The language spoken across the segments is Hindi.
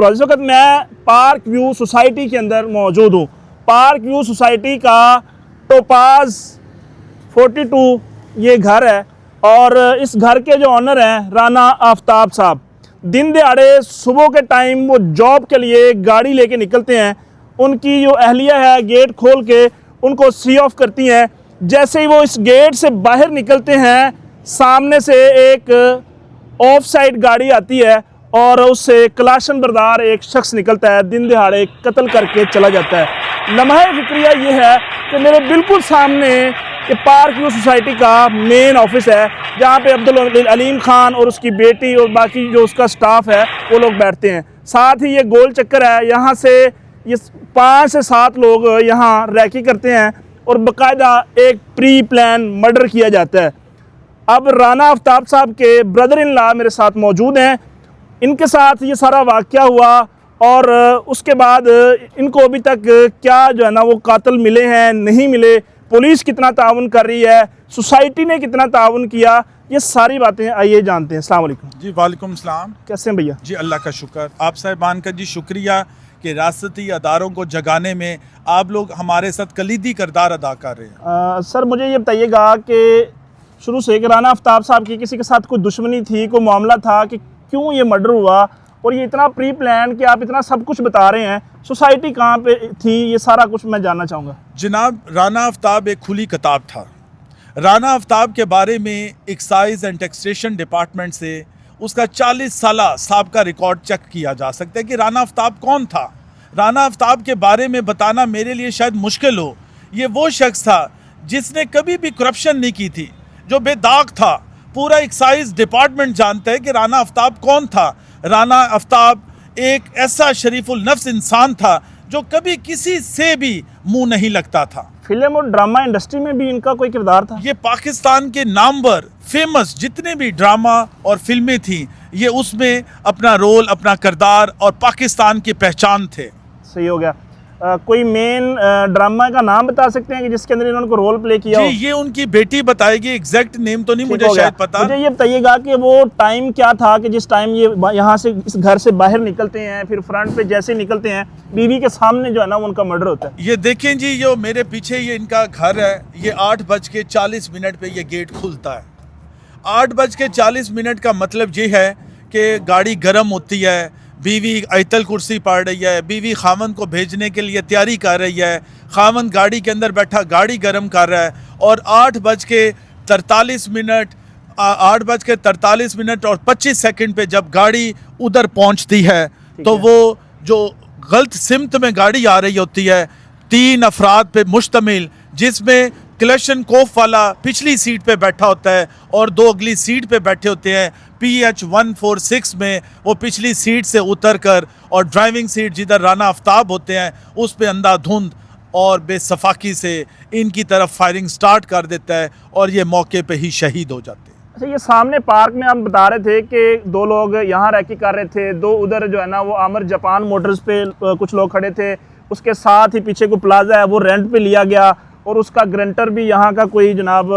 तो इस वक्त मैं पार्क व्यू सोसाइटी के अंदर मौजूद हूँ। पार्क व्यू सोसाइटी का टोपाज 42 ये घर है और इस घर के जो ऑनर हैं राना आफ्ताब साहब, दिन दिहाड़े सुबह के टाइम वो जॉब के लिए गाड़ी लेके निकलते हैं। उनकी जो अहलिया है गेट खोल के उनको सी ऑफ करती हैं। जैसे ही वो इस गेट से बाहर निकलते हैं, सामने से एक ऑफ साइड गाड़ी आती है और उससे कलाशन बरदार एक शख्स निकलता है, दिन दिहाड़े कत्ल करके चला जाता है। लम्हा फिक्रिया ये है कि मेरे बिल्कुल सामने कि पार्क व्यू सोसाइटी का मेन ऑफिस है, जहाँ पे अब्दुल अलीम खान और उसकी बेटी और बाकी जो उसका स्टाफ है वो लोग बैठते हैं। साथ ही ये गोल चक्कर है, यहाँ से ये 5 से 7 लोग यहाँ रैकी करते हैं और बाकायदा एक प्री प्लान मर्डर किया जाता है। अब राना आफ्ताब साहब के ब्रदर इन लॉ मेरे साथ मौजूद हैं। इनके साथ ये सारा वाक़या हुआ और उसके बाद इनको अभी तक क्या जो है ना वो कातिल मिले हैं नहीं मिले, पुलिस कितना ताउन कर रही है, सोसाइटी ने कितना ताउन किया, ये सारी बातें आइए जानते हैं। अस्सलाम वालेकुम। जी वालेकुम सलाम। कैसे हैं भैया? जी अल्लाह का शुक्र। आप साहिबान का जी शुक्रिया कि रियासती अदारों को जगाने में आप लोग हमारे साथ कलीदी किरदार अदा कर रहे हैं। सर मुझे ये बताइएगा कि शुरू से राना आफ्ताब साहब की किसी के साथ कोई दुश्मनी थी, कोई मामला था कि क्यों ये मर्डर हुआ, और ये इतना प्री प्लान कि आप इतना सब कुछ बता रहे हैं, सोसाइटी कहाँ पे थी, ये सारा कुछ मैं जानना चाहूँगा। जनाब, राना आफ्ताब एक खुली किताब था। राना आफ्ताब के बारे में एक्साइज एंड टैक्सेशन डिपार्टमेंट से उसका 40 साला साहबका रिकॉर्ड चेक किया जा सकता है कि राना आफ्ताब कौन था। राना आफ्ताब के बारे में बताना मेरे लिए शायद मुश्किल हो। ये वो शख्स था जिसने कभी भी करप्शन नहीं की थी, जो बेदाग था। पूरा एक्साइज डिपार्टमेंट जानता है कि राना आफ्ताब कौन था। राना आफ्ताब एक ऐसा शरीफुल नफ्स इंसान था जो कभी किसी से भी मुंह नहीं लगता था। फिल्म और ड्रामा इंडस्ट्री में भी इनका कोई किरदार था। ये पाकिस्तान के नामवर फेमस जितने भी ड्रामा और फिल्में थी, ये उसमें अपना रोल, अपना किरदार और पाकिस्तान की पहचान थे। सही हो गया। कोई मेन ड्रामा का नाम बता सकते हैं कि जिसके अंदर इन्होंने रोल प्ले किया जी, हो? ये उनकी बेटी बताएगी, एग्जैक्ट नेम तो नहीं मुझे शायद पता। मुझे ये बताइएगा कि वो टाइम क्या था कि जिस टाइम ये यहाँ से इस घर से बाहर निकलते हैं, फिर फ्रंट पे जैसे निकलते हैं बीवी के सामने जो है ना वो उनका मर्डर होता है। ये देखें जी, जो मेरे पीछे ये इनका घर है, ये 8:40 पे ये गेट खुलता है। 8:40 का मतलब ये है कि गाड़ी गर्म होती है, बीवी आयतल कुर्सी पढ़ रही है, बीवी खामन को भेजने के लिए तैयारी कर रही है, खामन गाड़ी के अंदर बैठा गाड़ी गर्म कर रहा है, और 8:43 और 25 सेकंड पे जब गाड़ी उधर पहुंचती है तो वो जो गलत सिमत में गाड़ी आ रही होती है, 3 अफराद पे मुश्तमिल, जिसमें क्लैशनकोफ वाला पिछली सीट पे बैठा होता है और 2 अगली सीट पे बैठे होते हैं। PH 146 में वो पिछली सीट से उतर कर और ड्राइविंग सीट जिधर राना आफ्ताब होते हैं उस पे अंधाधुंध और बेसफाकी से इनकी तरफ फायरिंग स्टार्ट कर देता है और ये मौके पे ही शहीद हो जाते हैं। अच्छा, ये सामने पार्क में आप बता रहे थे कि 2 लोग यहाँ रैकी कर रहे थे, 2 उधर जो है ना वो आमर जापान मोटर्स पे कुछ लोग खड़े थे, उसके साथ ही पीछे को प्लाजा है वो रेंट पे लिया गया और उसका ग्रंटर भी यहाँ का कोई जनाब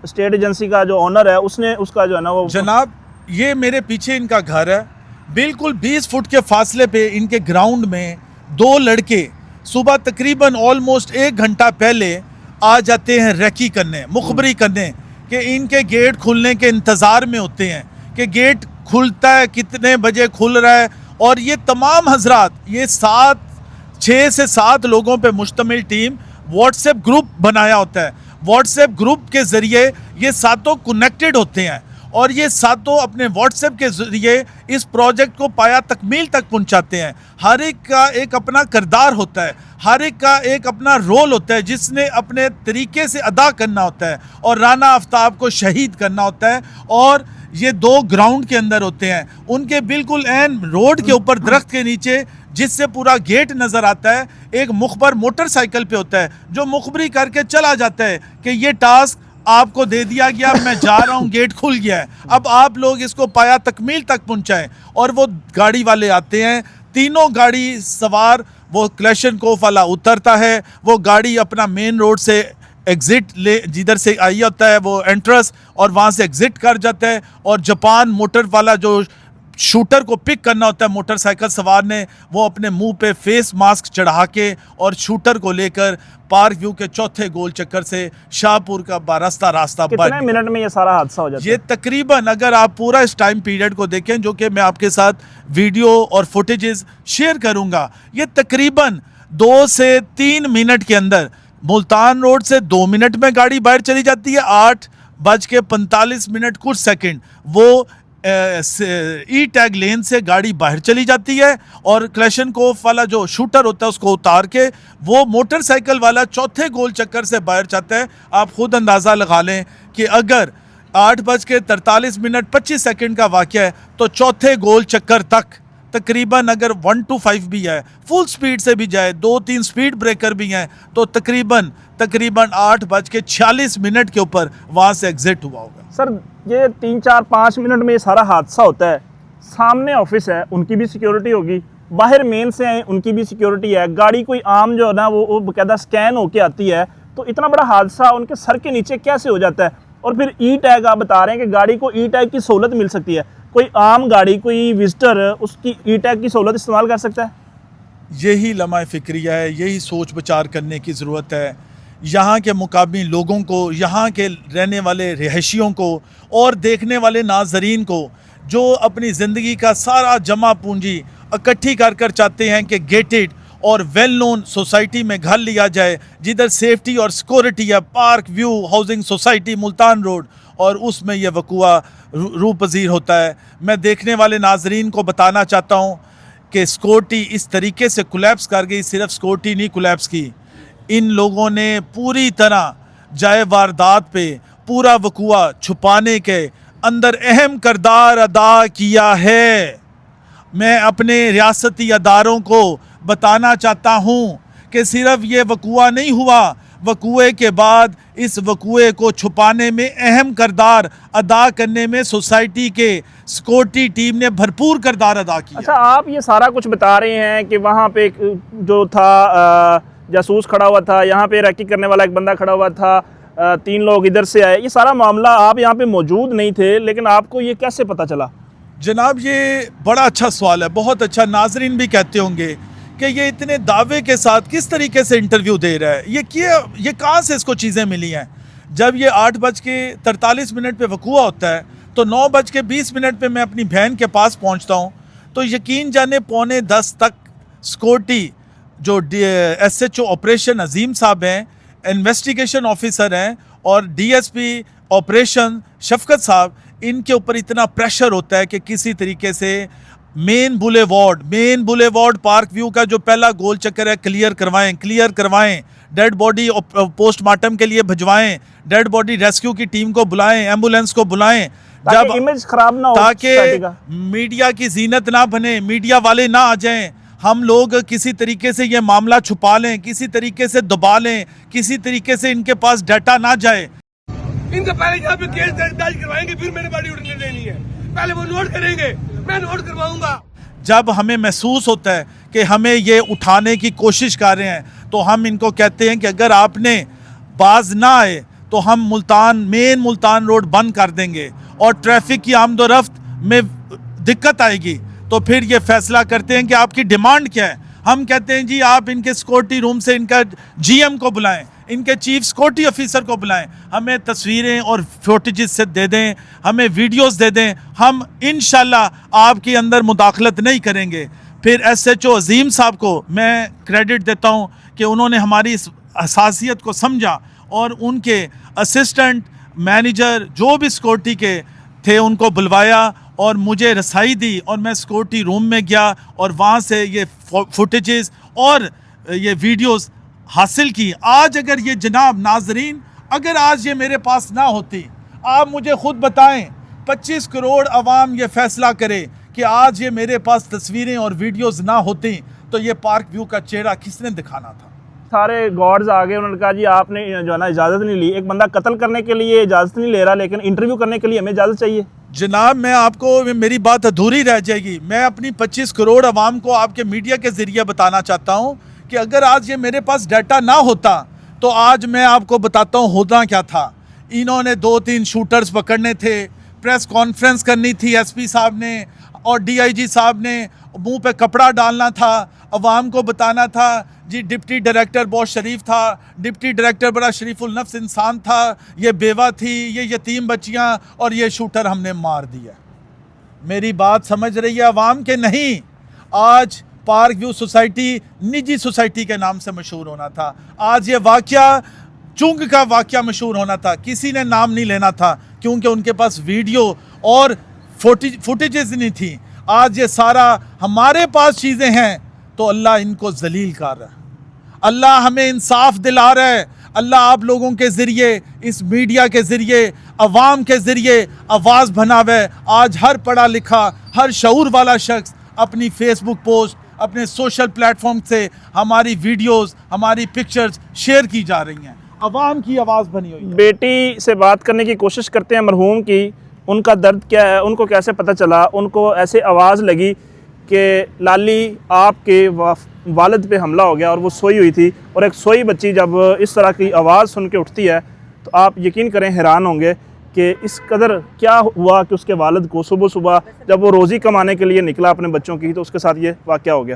स्टेट एजेंसी का जो ओनर है उसने उसका जो है ना वो। जनाब, ये मेरे पीछे इनका घर है, बिल्कुल 20 फुट के फासले पे इनके ग्राउंड में 2 लड़के सुबह तकरीबन ऑलमोस्ट 1 घंटा पहले आ जाते हैं रैकी करने, मुखबरी करने कि इनके गेट खुलने के इंतज़ार में होते हैं कि गेट खुलता है, कितने बजे खुल रहा है। और ये तमाम हजरात, ये 6 से 7 लोगों पे मुश्तमिल टीम व्हाट्सएप ग्रुप बनाया होता है। व्हाट्सएप ग्रुप के ज़रिए ये सातों कनेक्टेड होते हैं और ये सातों अपने व्हाट्सएप के ज़रिए इस प्रोजेक्ट को पाया तकमील तक पहुंचाते हैं। हर एक का एक अपना किरदार होता है, हर एक का एक अपना रोल होता है जिसने अपने तरीके से अदा करना होता है और राना आफ्ताब को शहीद करना होता है। और ये 2 ग्राउंड के अंदर होते हैं, उनके बिल्कुल एन रोड के ऊपर दरख्त के नीचे जिससे पूरा गेट नज़र आता है, एक मुखबर मोटरसाइकिल पे होता है जो मुखबरी करके चला जाता है कि ये टास्क आपको दे दिया गया, मैं जा रहा हूँ, गेट खुल गया है, अब आप लोग इसको पाया तकमील तक पहुँचाएँ। और वो गाड़ी वाले आते हैं, तीनों गाड़ी सवार, वो क्लैशनकोफ वाला उतरता है, वो गाड़ी अपना मेन रोड से एग्ज़िट ले, जिधर से आई होता है वो एंट्रेंस, और वहाँ से एग्ज़िट कर जाता है और जापान मोटर वाला जो शूटर को पिक करना होता है मोटरसाइकिल सवार ने, वो अपने मुंह पे फेस मास्क चढ़ा के और शूटर को लेकर पार्क व्यू के चौथे गोल चक्कर से शाहपुर का रास्ता कितने मिनट में ये सारा हादसा हो जाता है? ये तकरीबन, अगर आप पूरा इस टाइम पीरियड को देखें, जो कि मैं आपके साथ वीडियो और फुटेजेस शेयर करूंगा, ये तकरीबन 2 से 3 मिनट के अंदर मुल्तान रोड से 2 मिनट में गाड़ी बाहर चली जाती है, 8:45 कुछ सेकंड वो ई टैग लेन से गाड़ी बाहर चली जाती है और क्लैशनकोफ वाला जो शूटर होता है उसको उतार के वो मोटरसाइकिल वाला चौथे गोल चक्कर से बाहर जाता है। आप खुद अंदाज़ा लगा लें कि अगर 8:43 25 सेकंड का वाक़या है तो चौथे गोल चक्कर तक तकरीबन, अगर 1 to 5 भी है, फुल स्पीड से भी जाए, 2-3 स्पीड ब्रेकर भी हैं, तो तकरीबन 8:46 के ऊपर वहाँ से एग्जिट हुआ होगा। सर ये 3-4-5 मिनट में ये सारा हादसा होता है, सामने ऑफिस है उनकी भी सिक्योरिटी होगी, बाहर मेन से आए उनकी भी सिक्योरिटी है, गाड़ी कोई आम जो है ना वो बाकायदा स्कैन होके आती है, तो इतना बड़ा हादसा उनके सर के नीचे कैसे हो जाता है? और फिर ई टैग आप बता रहे हैं कि गाड़ी को ई टैग की सहूलत मिल सकती है, कोई आम गाड़ी, कोई विजिटर उसकी ई टैग की सहूलत इस्तेमाल कर सकता है? यही लम्हा फ़िक्रिया है, यही सोच विचार करने की ज़रूरत है। यहाँ के मुकामी लोगों को, यहाँ के रहने वाले रिहायशियों को और देखने वाले नाजरीन को, जो अपनी ज़िंदगी का सारा जमा पूंजी इकट्ठी कर चाहते हैं कि गेटेड और वेल नोन सोसाइटी में घर लिया जाए, जिधर सेफ्टी और सिक्योरिटी है, park view housing society Multan road, और उसमें यह वक़ुआ रूप पजीर होता है। मैं देखने वाले नाजरीन को बताना चाहता हूँ कि सिक्योरिटी इस तरीके से कोलैप्स कर गई, सिर्फ सिक्योरिटी नहीं कोलैप्स की, इन लोगों ने पूरी तरह जाए वारदात पे पूरा वक़ुआ छुपाने के अंदर अहम किरदार अदा किया है। मैं अपने रियासती अदारों को बताना चाहता हूँ कि सिर्फ ये वक़ुआ नहीं हुआ, वक़ुए के बाद इस वक़ुए को छुपाने में अहम किरदार अदा करने में सोसाइटी के सिक्योरिटी टीम ने भरपूर किरदार अदा किया। अच्छा, आप ये सारा कुछ बता रहे हैं कि वहाँ पे जो था जासूस खड़ा हुआ था, यहाँ पे रैकी करने वाला एक बंदा खड़ा हुआ था, 3 लोग इधर से आए, ये सारा मामला आप यहाँ पे मौजूद नहीं थे, लेकिन आपको ये कैसे पता चला? जनाब, ये बड़ा अच्छा सवाल है, बहुत अच्छा। नाजरीन भी कहते होंगे कि ये इतने दावे के साथ किस तरीके से इंटरव्यू दे रहा है, ये कहाँ से इसको चीज़ें मिली हैं? जब ये 8:43 पे वक़ुआ होता है तो 9:20 पे मैं अपनी बहन के पास पहुँचता हूँ, तो यकीन जाने 9:45 तक सिक्योरिटी जो SHO ऑपरेशन अजीम साहब हैं, इन्वेस्टिगेशन ऑफिसर हैं, और DSP ऑपरेशन शफकत साहब, इनके ऊपर इतना प्रेशर होता है कि किसी तरीके से मेन बुलेवार्ड पार्क व्यू का जो पहला गोल चक्कर है क्लियर करवाएं, डेड बॉडी पोस्टमार्टम के लिए भिजवाएं, डेड बॉडी रेस्क्यू की टीम को बुलाएं, एम्बुलेंस को बुलाएं, जब इमेज खराब ना हो, ताकि मीडिया की जीनत ना बने, मीडिया वाले ना आ जाएं, हम लोग किसी तरीके से ये मामला छुपा लें, किसी तरीके से दबा लें, किसी तरीके से इनके पास डाटा ना जाए। इनका पहले यहाँ पे केस दर्ज करवाएंगे, फिर मैंने गाड़ी उठने देनी है, पहले वो नोट करेंगे, मैं नोट करवाऊंगा। जब हमें महसूस होता है कि हमें ये उठाने की कोशिश कर रहे हैं, तो हम इनको कहते हैं कि अगर आपने बाज ना आए तो हम मेन मुल्तान रोड बंद कर देंगे और ट्रैफिक की आमदोरफ्त में दिक्कत आएगी। तो फिर ये फैसला करते हैं कि आपकी डिमांड क्या है। हम कहते हैं जी आप इनके सिक्योरिटी रूम से इनका GM को बुलाएं, इनके चीफ सिक्योरिटी ऑफिसर को बुलाएं, हमें तस्वीरें और फुटेजेस से दे दें, हमें वीडियोस दे दें, हम इंशाल्लाह आपके अंदर मुदाखलत नहीं करेंगे। फिर SHO अजीम साहब को मैं क्रेडिट देता हूं कि उन्होंने हमारी इस हसासियत को समझा और उनके असिस्टेंट मैनेजर जो भी सिक्योरिटी के थे उनको बुलवाया और मुझे रसाई दी, और मैं सिक्योरिटी रूम में गया और वहाँ से ये फुटेजेस और ये वीडियोस हासिल की। आज अगर ये जनाब नाजरीन, अगर आज ये मेरे पास ना होती, आप मुझे खुद बताएं, 25 करोड़ अवाम ये फैसला करे कि आज ये मेरे पास तस्वीरें और वीडियोस ना होती, तो ये पार्क व्यू का चेहरा किसने दिखाना था? सारे गार्ड्स आ गए, उन्होंने कहा जी आपने जो है ना इजाज़त नहीं ली। एक बंदा कत्ल करने के लिए इजाज़त नहीं ले रहा, लेकिन इंटरव्यू करने के लिए हमें इजाज़त चाहिए। जनाब, मैं आपको, मेरी बात अधूरी रह जाएगी। मैं अपनी 25 करोड़ अवाम को आपके मीडिया के ज़रिए बताना चाहता हूँ कि अगर आज ये मेरे पास डाटा ना होता तो आज मैं आपको बताता हूँ होता क्या था। इन्होंने 2-3 शूटर्स पकड़ने थे, प्रेस कॉन्फ्रेंस करनी थी SP साहब ने, और डीआईजी साहब ने मुंह पे कपड़ा डालना था, अवाम को बताना था जी डिप्टी डायरेक्टर बहुत शरीफ था, डिप्टी डायरेक्टर बड़ा शरीफुल नफ्स इंसान था, ये बेवा थी, ये यतीम बच्चियां और ये शूटर हमने मार दिया। मेरी बात समझ रही है अवाम के नहीं। आज पार्क व्यू सोसाइटी निजी सोसाइटी के नाम से मशहूर होना था, आज ये वाकया चुंग का वाकया मशहूर होना था। किसी ने नाम नहीं लेना था क्योंकि उनके पास वीडियो और फुटेजेस नहीं थी। आज ये सारा हमारे पास चीज़ें हैं तो अल्लाह इनको जलील कर रहा है, अल्लाह हमें इंसाफ दिला रहा है। अल्लाह आप लोगों के ज़रिए, इस मीडिया के ज़रिए, अवाम के ज़रिए आवाज़ बनावे। आज हर पढ़ा लिखा, हर शऊर वाला शख्स अपनी फेसबुक पोस्ट, अपने सोशल प्लेटफॉर्म से हमारी वीडियोस, हमारी पिक्चर्स शेयर की जा रही हैं। अवाम की आवाज़ बनी हुई है। बेटी से बात करने की कोशिश करते हैं मरहूम की, उनका दर्द क्या है, उनको कैसे पता चला। उनको ऐसे आवाज़ लगी कि लाली आपके वालिद पे हमला हो गया और वो सोई हुई थी, और एक सोई बच्ची जब इस तरह की आवाज़ सुन के उठती है तो आप यकीन करें हैरान होंगे कि इस कदर क्या हुआ कि उसके वालिद को सुबह सुबह जब वो रोज़ी कमाने के लिए निकला अपने बच्चों की, तो उसके साथ ये वाक़या हो गया।